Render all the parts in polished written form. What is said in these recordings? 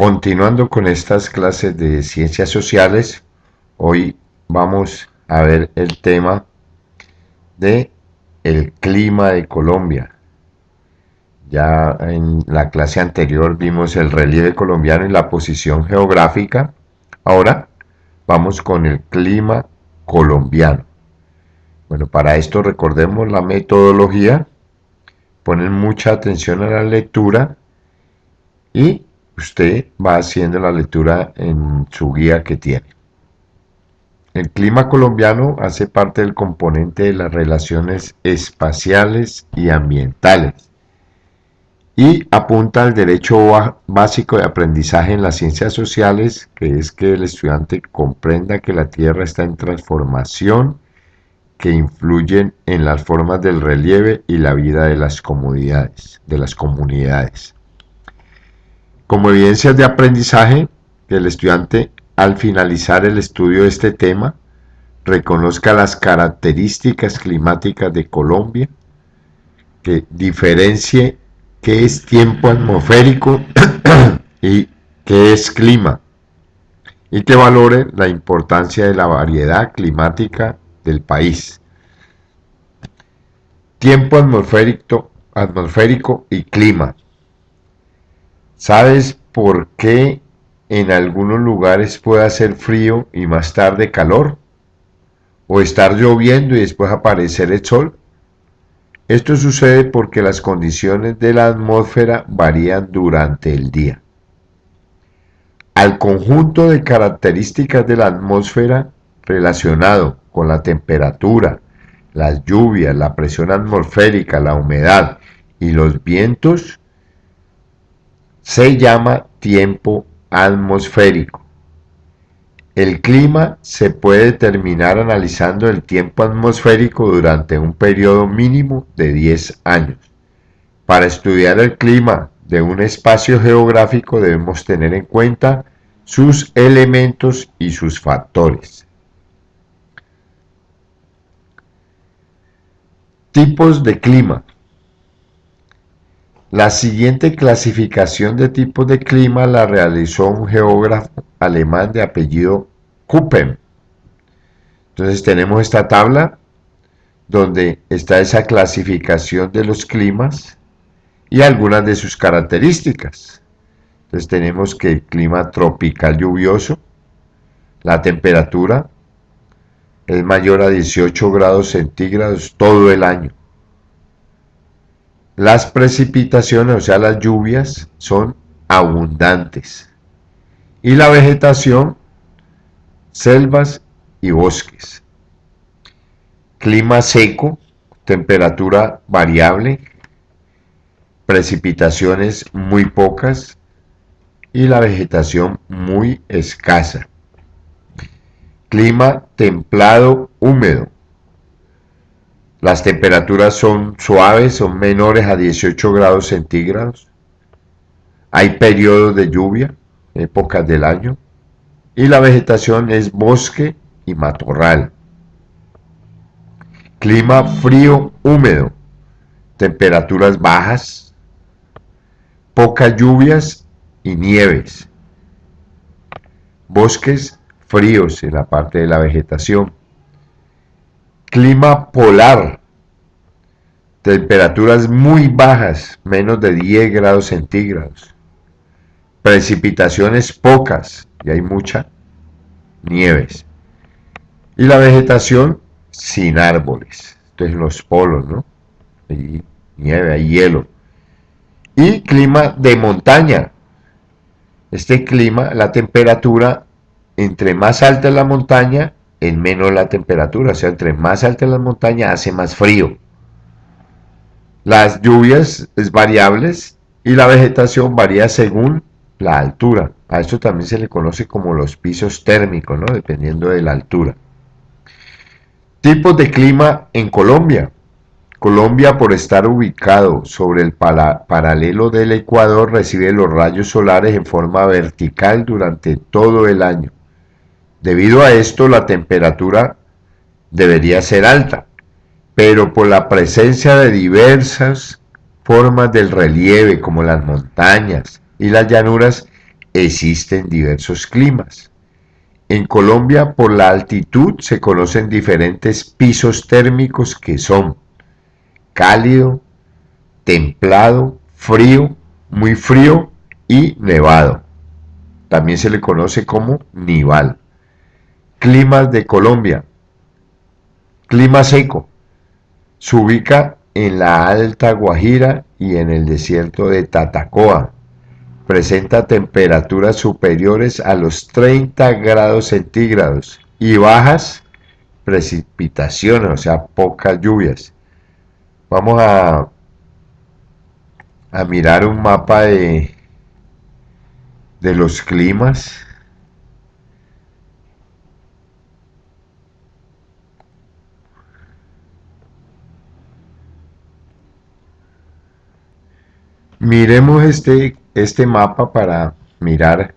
Continuando con estas clases de ciencias sociales, hoy vamos a ver el tema de el clima de Colombia. Ya en la clase anterior vimos el relieve colombiano y la posición geográfica. Ahora vamos con el clima colombiano. Bueno, para esto recordemos la metodología, ponen mucha atención a la lectura y usted va haciendo la lectura en su guía que tiene. El clima colombiano hace parte del componente de las relaciones espaciales y ambientales y apunta al derecho básico de aprendizaje en las ciencias sociales, que es que el estudiante comprenda que la Tierra está en transformación, que influyen en las formas del relieve y la vida de las comunidades. Como evidencias de aprendizaje, que el estudiante al finalizar el estudio de este tema reconozca las características climáticas de Colombia, que diferencie qué es tiempo atmosférico y qué es clima, y que valore la importancia de la variedad climática del país. Tiempo atmosférico y clima. ¿Sabes por qué en algunos lugares puede hacer frío y más tarde calor? ¿O estar lloviendo y después aparecer el sol? Esto sucede porque las condiciones de la atmósfera varían durante el día. Al conjunto de características de la atmósfera relacionado con la temperatura, las lluvias, la presión atmosférica, la humedad y los vientos, se llama tiempo atmosférico. El clima se puede determinar analizando el tiempo atmosférico durante un periodo mínimo de 10 años. Para estudiar el clima de un espacio geográfico debemos tener en cuenta sus elementos y sus factores. Tipos de clima. La siguiente clasificación de tipos de clima la realizó un geógrafo alemán de apellido Köppen. Entonces tenemos esta tabla donde está esa clasificación de los climas y algunas de sus características. Entonces tenemos que el clima tropical lluvioso, la temperatura es mayor a 18 grados centígrados todo el año. Las precipitaciones, o sea, las lluvias, son abundantes. Y la vegetación, selvas y bosques. Clima seco, temperatura variable, precipitaciones muy pocas y la vegetación muy escasa. Clima templado húmedo. Las temperaturas son suaves, son menores a 18 grados centígrados. Hay periodos de lluvia, épocas del año. Y la vegetación es bosque y matorral. Clima frío húmedo. Temperaturas bajas. Pocas lluvias y nieves. Bosques fríos en la parte de la vegetación. Clima polar, temperaturas muy bajas, menos de 10 grados centígrados, precipitaciones pocas y hay mucha nieves, y la vegetación sin árboles, entonces los polos, ¿no? Hay nieve, hay hielo, y clima de montaña. Este clima, la temperatura, entre más alta es la montaña, es menos la temperatura, o sea, entre más alta es la montaña hace más frío. Las lluvias es variables y la vegetación varía según la altura. A esto también se le conoce como los pisos térmicos, ¿no? Dependiendo de la altura. Tipos de clima en Colombia. Colombia, por estar ubicado sobre el paralelo del Ecuador, recibe los rayos solares en forma vertical durante todo el año. Debido a esto, la temperatura debería ser alta, pero por la presencia de diversas formas del relieve, como las montañas y las llanuras, existen diversos climas. En Colombia, por la altitud, se conocen diferentes pisos térmicos que son cálido, templado, frío, muy frío y nevado. También se le conoce como nival. Climas de Colombia. Clima seco. Se ubica en la Alta Guajira y en el desierto de Tatacoa. Presenta temperaturas superiores a los 30 grados centígrados y bajas precipitaciones, o sea, pocas lluvias. Vamos a mirar un mapa de los climas. Miremos este mapa para mirar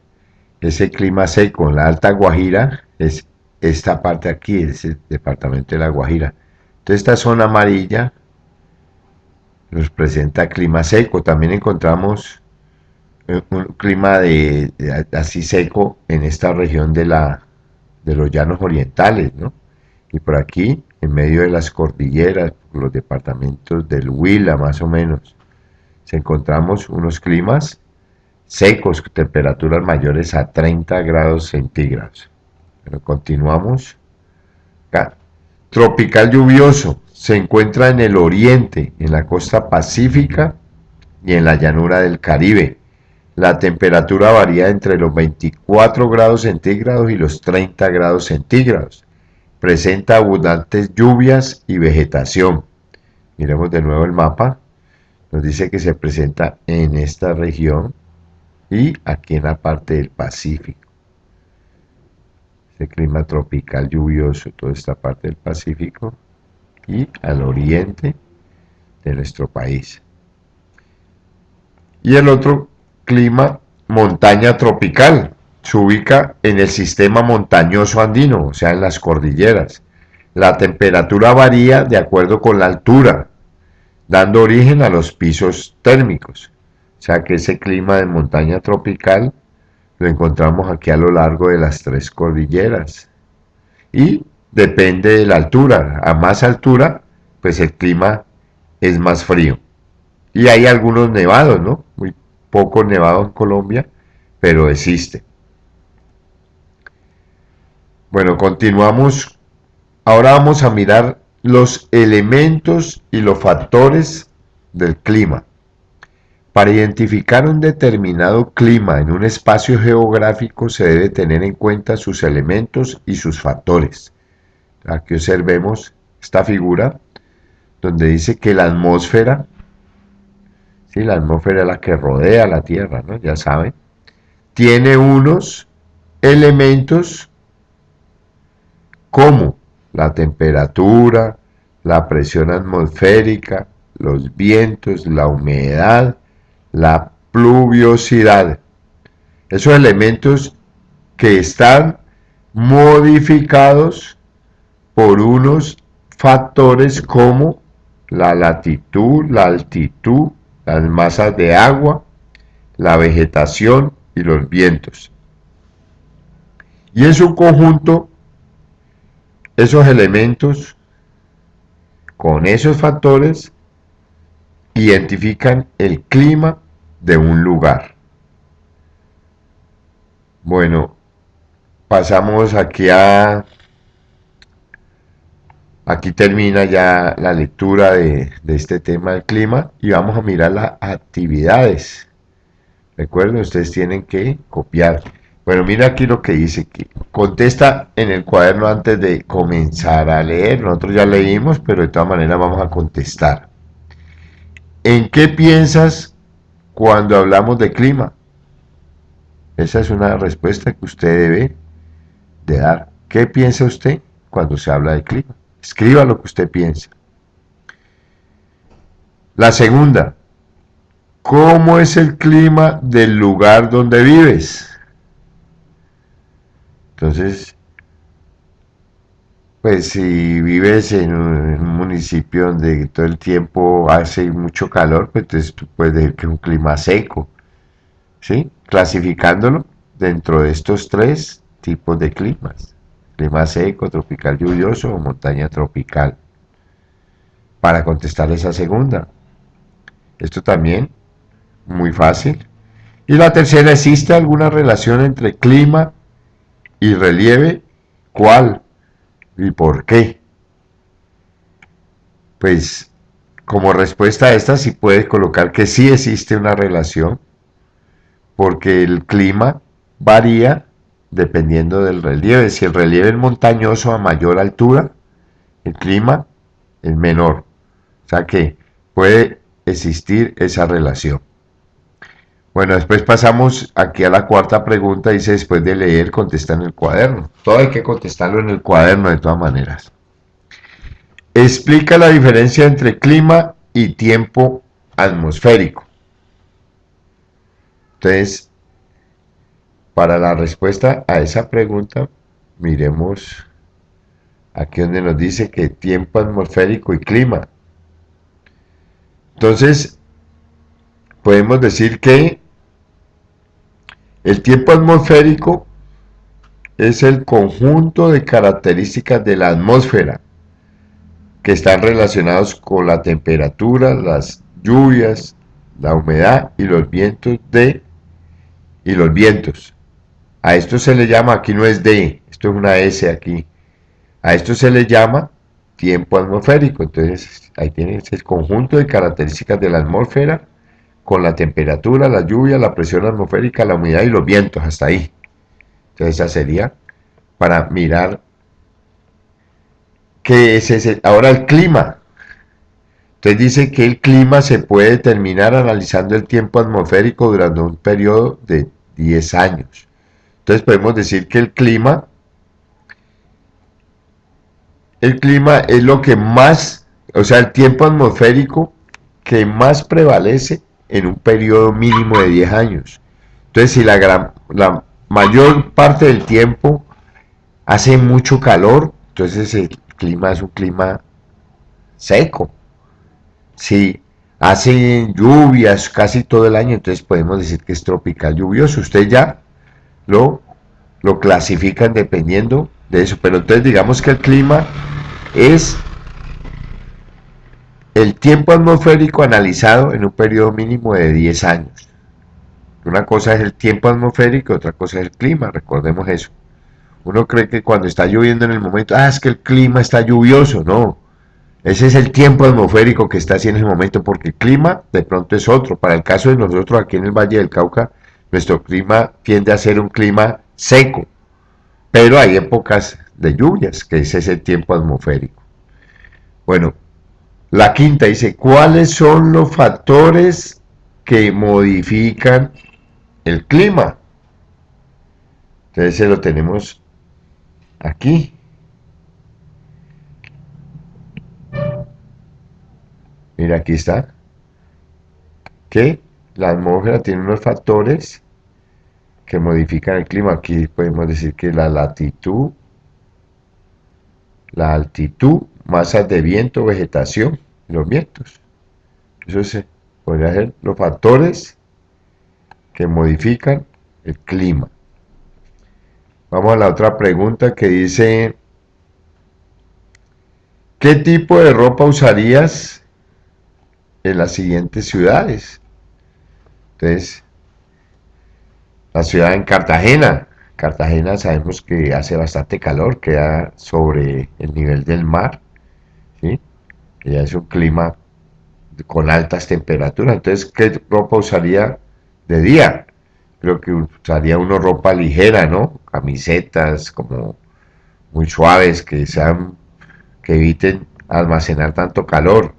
ese clima seco. La Alta Guajira es esta parte aquí, es el departamento de La Guajira. Entonces esta zona amarilla nos presenta clima seco. También encontramos un clima así seco en esta región de los llanos orientales, ¿no? Y por aquí, en medio de las cordilleras, los departamentos del Huila más o menos, encontramos unos climas secos, temperaturas mayores a 30 grados centígrados. Pero continuamos. Acá. Tropical lluvioso. Se encuentra en el oriente, en la costa pacífica y en la llanura del Caribe. La temperatura varía entre los 24 grados centígrados y los 30 grados centígrados. Presenta abundantes lluvias y vegetación. Miremos de nuevo el mapa. Nos dice que se presenta en esta región y aquí en la parte del Pacífico. Este clima tropical lluvioso, toda esta parte del Pacífico y al oriente de nuestro país. Y el otro clima, montaña tropical, se ubica en el sistema montañoso andino, o sea, en las cordilleras. La temperatura varía de acuerdo con la altura, dando origen a los pisos térmicos. O sea que ese clima de montaña tropical lo encontramos aquí a lo largo de las tres cordilleras. Y depende de la altura. A más altura, pues el clima es más frío. Y hay algunos nevados, ¿no? Muy pocos nevados en Colombia, pero existe. Bueno, continuamos. Ahora vamos a mirar los elementos y los factores del clima. Para identificar un determinado clima en un espacio geográfico se debe tener en cuenta sus elementos y sus factores. Aquí observemos esta figura donde dice que la atmósfera, sí, la atmósfera es la que rodea la Tierra, ¿no? Ya saben, tiene unos elementos como la temperatura, la presión atmosférica, los vientos, la humedad, la pluviosidad. Esos elementos que están modificados por unos factores como la latitud, la altitud, las masas de agua, la vegetación y los vientos. Y en su conjunto, esos elementos con esos factores identifican el clima de un lugar. Bueno, pasamos aquí aquí termina ya la lectura de este tema del clima y vamos a mirar las actividades. Recuerden, ustedes tienen que copiar. Bueno, mira aquí lo que dice, que contesta en el cuaderno antes de comenzar a leer. Nosotros ya leímos, pero de todas maneras vamos a contestar. ¿En qué piensas cuando hablamos de clima? Esa es una respuesta que usted debe de dar. ¿Qué piensa usted cuando se habla de clima? Escriba lo que usted piensa. La segunda, ¿cómo es el clima del lugar donde vives? Entonces, pues si vives en un municipio donde todo el tiempo hace mucho calor, pues entonces tú puedes decir que es un clima seco. ¿sí? Clasificándolo dentro de estos tres tipos de climas. Clima seco, tropical lluvioso o montaña tropical. Para contestar esa segunda. Esto también, muy fácil. Y la tercera, ¿existe alguna relación entre clima y relieve? ¿Cuál y por qué? Pues como respuesta a esta sí puedes colocar que sí existe una relación, porque el clima varía dependiendo del relieve. Si el relieve es montañoso a mayor altura, el clima es menor. O sea que puede existir esa relación. Bueno, después pasamos aquí a la cuarta pregunta. Dice, después de leer, contesta en el cuaderno. Todo hay que contestarlo en el cuaderno de todas maneras. Explica la diferencia entre clima y tiempo atmosférico. Entonces, para la respuesta a esa pregunta, miremos aquí donde nos dice que tiempo atmosférico y clima. Entonces, podemos decir que el tiempo atmosférico es el conjunto de características de la atmósfera que están relacionados con la temperatura, las lluvias, la humedad y los vientos A esto se le llama, aquí no es D, esto es una S aquí. A esto se le llama tiempo atmosférico. Entonces, ahí tienes el conjunto de características de la atmósfera con la temperatura, la lluvia, la presión atmosférica, la humedad y los vientos, hasta ahí. Entonces, esa sería para mirar qué es ese. Ahora el clima. Entonces dice que el clima se puede determinar analizando el tiempo atmosférico durante un periodo de 10 años. Entonces podemos decir que el clima es lo que más, o sea, el tiempo atmosférico que más prevalece en un periodo mínimo de 10 años. Entonces, si la mayor parte del tiempo hace mucho calor, entonces el clima es un clima seco. Si hace lluvias casi todo el año, entonces podemos decir que es tropical lluvioso. Usted ya lo, lo clasifican dependiendo de eso. Pero entonces digamos que el clima es el tiempo atmosférico analizado en un periodo mínimo de 10 años. Una cosa es el tiempo atmosférico, otra cosa es el clima, recordemos eso. Uno cree que cuando está lloviendo en el momento, es que el clima está lluvioso, no. Ese es el tiempo atmosférico que está así en ese momento, porque el clima de pronto es otro. Para el caso de nosotros aquí en el Valle del Cauca, nuestro clima tiende a ser un clima seco, pero hay épocas de lluvias, que es ese tiempo atmosférico. Bueno, la quinta dice, ¿cuáles son los factores que modifican el clima? Entonces se lo tenemos aquí. Mira, aquí está. Que la atmósfera tiene unos factores que modifican el clima. Aquí podemos decir que la latitud, la altitud, masas de viento, vegetación, los vientos. Eso se podría ser los factores que modifican el clima. Vamos a la otra pregunta que dice, ¿qué tipo de ropa usarías en las siguientes ciudades? Entonces, la ciudad en Cartagena. Cartagena sabemos que hace bastante calor, queda sobre el nivel del mar, ¿sí? Ya es un clima con altas temperaturas. Entonces, ¿qué ropa usaría de día? Creo que usaría una ropa ligera, ¿no? Camisetas como muy suaves, que eviten almacenar tanto calor.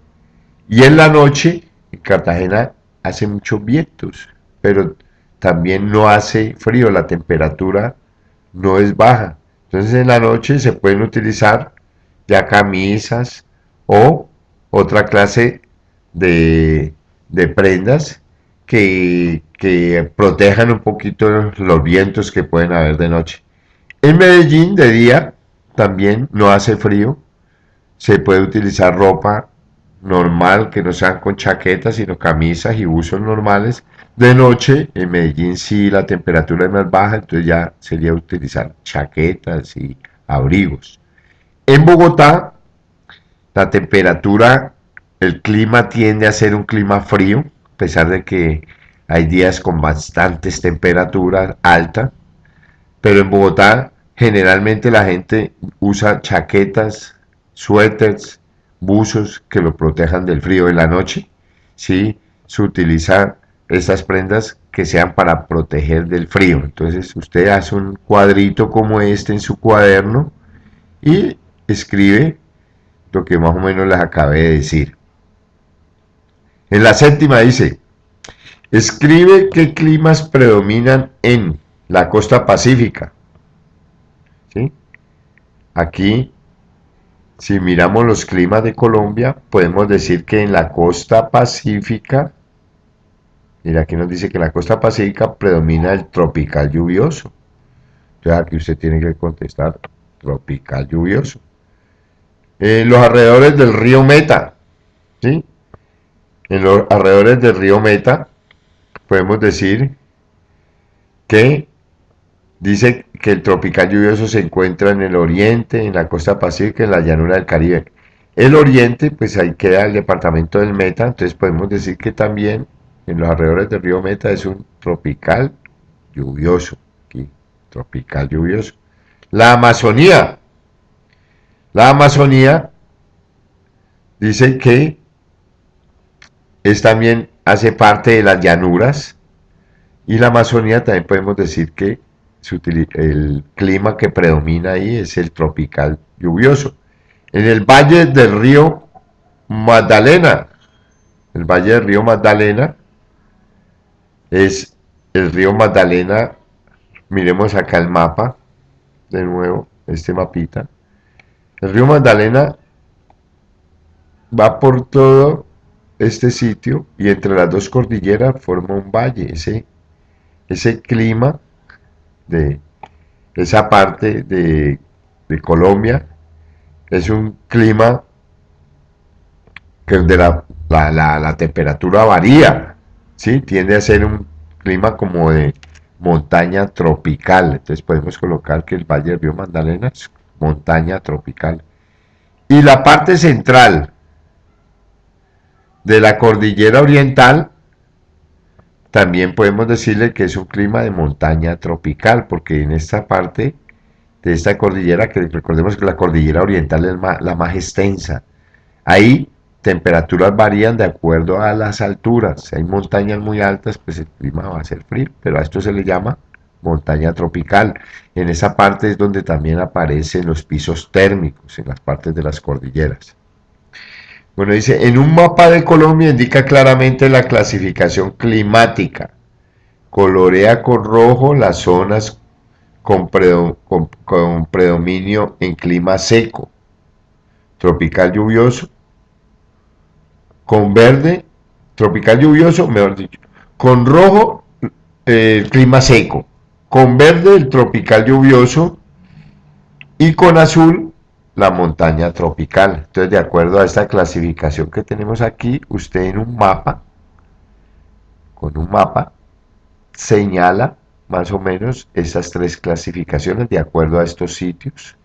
Y en la noche, en Cartagena hace muchos vientos, pero también no hace frío, la temperatura no es baja. Entonces en la noche se pueden utilizar ya camisas o otra clase de prendas que protejan un poquito los vientos que pueden haber de noche. En Medellín de día también no hace frío, se puede utilizar ropa normal, que no sean con chaquetas, sino camisas y buzos normales. De noche, en Medellín sí la temperatura es más baja, entonces ya sería utilizar chaquetas y abrigos. En Bogotá, la temperatura, el clima tiende a ser un clima frío, a pesar de que hay días con bastantes temperaturas altas, pero en Bogotá generalmente la gente usa chaquetas, suéteres, buzos que lo protejan del frío en la noche. Sí, se utilizan estas prendas que sean para proteger del frío. Entonces usted hace un cuadrito como este en su cuaderno y escribe lo que más o menos les acabé de decir. En la séptima dice, escribe qué climas predominan en la costa pacífica. ¿Sí? Aquí, si miramos los climas de Colombia, podemos decir que en la costa pacífica, mira, aquí nos dice que en la costa pacífica predomina el tropical lluvioso. Entonces aquí usted tiene que contestar tropical lluvioso. Los alrededores del río Meta, ¿sí? En los alrededores del río Meta podemos decir que dice que el tropical lluvioso se encuentra en el oriente, en la costa pacífica, en la llanura del Caribe. El oriente, pues ahí queda el departamento del Meta, entonces podemos decir que también en los alrededores del río Meta es un tropical lluvioso. Aquí, tropical lluvioso. La Amazonía. La Amazonía dice que es también hace parte de las llanuras y la Amazonía también podemos decir que el clima que predomina ahí es el tropical lluvioso. En el valle del río Magdalena, el valle del río Magdalena es el río Magdalena, miremos acá el mapa, de nuevo, este mapita. El río Magdalena va por todo este sitio y entre las dos cordilleras forma un valle. Ese clima de esa parte de Colombia es un clima que de la temperatura varía, ¿sí? Tiende a ser un clima como de montaña tropical. Entonces podemos colocar que el Valle del Río Magdalena es montaña tropical. Y la parte central de la cordillera oriental también podemos decirle que es un clima de montaña tropical, porque en esta parte de esta cordillera, que recordemos que la cordillera oriental es la más extensa, ahí temperaturas varían de acuerdo a las alturas. Si hay montañas muy altas, pues el clima va a ser frío, pero a esto se le llama montaña tropical. En esa parte es donde también aparecen los pisos térmicos, en las partes de las cordilleras. Bueno, dice, en un mapa de Colombia indica claramente la clasificación climática. Colorea con rojo las zonas con predominio en clima seco, tropical lluvioso, con verde, tropical lluvioso, mejor dicho, con rojo el clima seco, con verde el tropical lluvioso y con azul la montaña tropical. Entonces, de acuerdo a esta clasificación que tenemos aquí, usted en un mapa, con un mapa, señala más o menos esas tres clasificaciones de acuerdo a estos sitios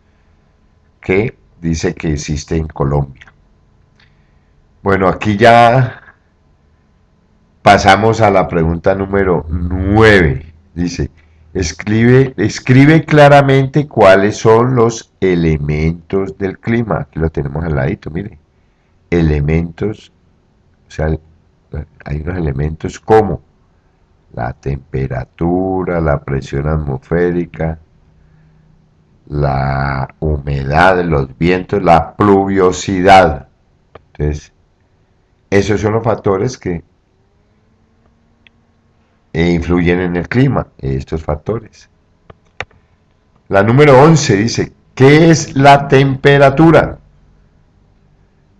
que dice que existe en Colombia. Bueno, aquí ya pasamos a la pregunta número 9. Dice, escribe claramente cuáles son los elementos del clima. Aquí lo tenemos al ladito, mire. Elementos, o sea, hay unos elementos como la temperatura, la presión atmosférica, la humedad de los vientos, la pluviosidad. Entonces, esos son los factores que influyen en el clima, estos factores. La número 11 dice, ¿qué es la temperatura?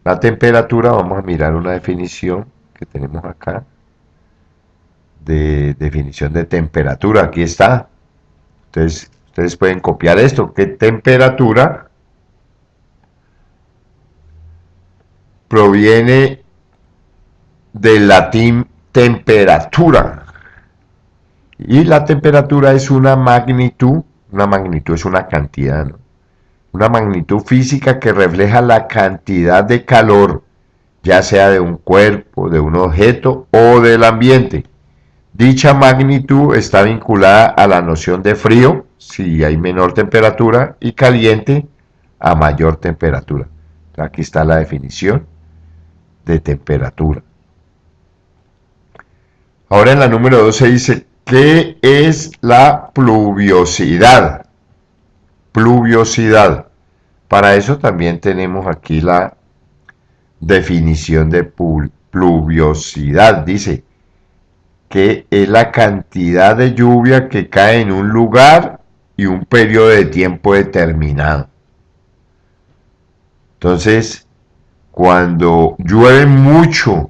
La temperatura, vamos a mirar una definición que tenemos acá, de definición de temperatura, aquí está. Entonces, ustedes pueden copiar esto, ¿qué temperatura proviene del latín temperatura. Y la temperatura es una magnitud es una cantidad, ¿no? Una magnitud física que refleja la cantidad de calor, ya sea de un cuerpo, de un objeto o del ambiente. Dicha magnitud está vinculada a la noción de frío, si hay menor temperatura, y caliente, a mayor temperatura. Aquí está la definición de temperatura. Ahora en la número 2 se dice, ¿qué es la pluviosidad? Pluviosidad. Para eso también tenemos aquí la definición de pluviosidad. Dice que es la cantidad de lluvia que cae en un lugar y un periodo de tiempo determinado. Entonces, cuando llueve mucho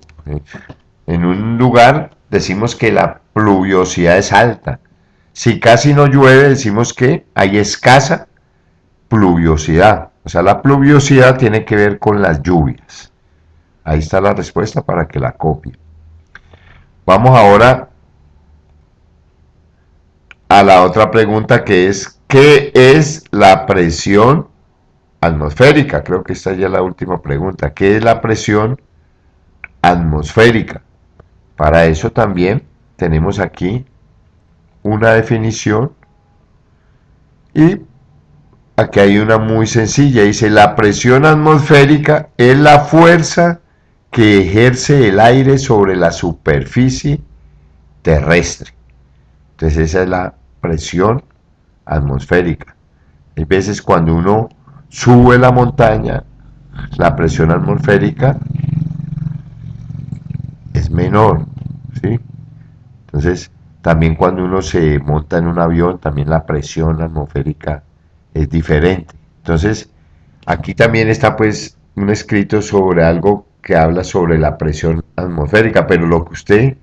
en un lugar, decimos que la pluviosidad es alta. Si casi no llueve, decimos que hay escasa pluviosidad. O sea, la pluviosidad tiene que ver con las lluvias. Ahí está la respuesta para que la copien. Vamos ahora a la otra pregunta, que es, ¿qué es la presión atmosférica? Creo que esta ya es la última pregunta. ¿Qué es la presión atmosférica? Para eso también tenemos aquí una definición y aquí hay una muy sencilla. Dice, la presión atmosférica es la fuerza que ejerce el aire sobre la superficie terrestre. Entonces esa es la presión atmosférica. Hay veces cuando uno sube la montaña, la presión atmosférica es menor, ¿sí? Entonces, también cuando uno se monta en un avión, también la presión atmosférica es diferente. Entonces, aquí también está pues un escrito sobre algo que habla sobre la presión atmosférica, pero lo que usted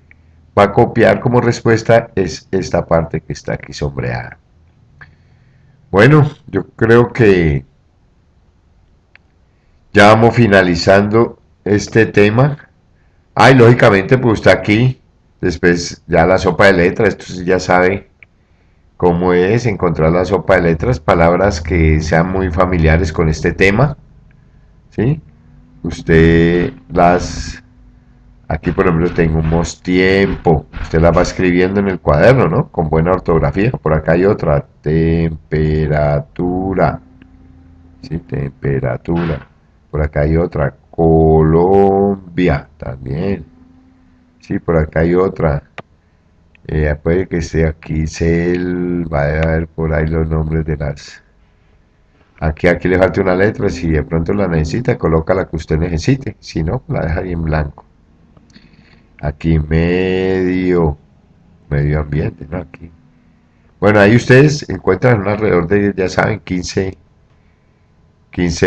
va a copiar como respuesta es esta parte que está aquí sombreada. Bueno, yo creo que ya vamos finalizando este tema. Y lógicamente pues está aquí, después ya la sopa de letras, esto sí ya sabe cómo es encontrar la sopa de letras, palabras que sean muy familiares con este tema, ¿sí? Usted las, aquí por ejemplo tenemos tiempo, usted las va escribiendo en el cuaderno, ¿no? Con buena ortografía. Por acá hay otra, temperatura, ¿sí? Temperatura. Por acá hay otra, Colombia, también. Sí, por acá hay otra. Puede que esté aquí, va a haber por ahí los nombres de las... Aquí le falta una letra, si de pronto la necesita, coloca la que usted necesite, si no, la deja ahí en blanco. Aquí medio ambiente, ¿no? Aquí. Bueno, ahí ustedes encuentran alrededor de, ya saben, 15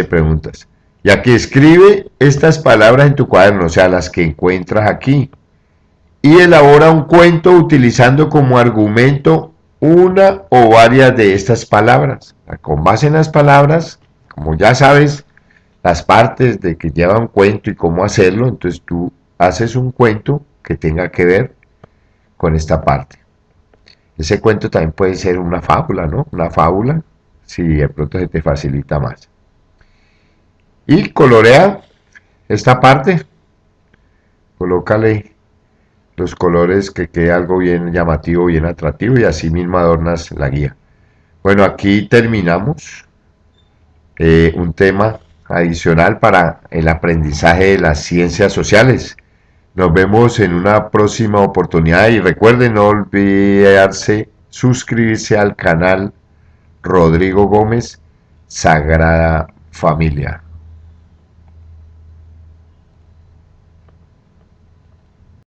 preguntas. Y aquí escribe estas palabras en tu cuaderno, o sea, las que encuentras aquí. Y elabora un cuento utilizando como argumento una o varias de estas palabras. Con base en las palabras, como ya sabes, las partes de que lleva un cuento y cómo hacerlo, entonces tú haces un cuento que tenga que ver con esta parte. Ese cuento también puede ser una fábula, ¿no? Una fábula, si de pronto se te facilita más. Y colorea esta parte, colócale los colores que quede algo bien llamativo, bien atractivo, y así mismo adornas la guía. Bueno, aquí terminamos un tema adicional para el aprendizaje de las ciencias sociales. Nos vemos en una próxima oportunidad y recuerden no olvidarse suscribirse al canal Rodrigo Gómez Sagrada Familia.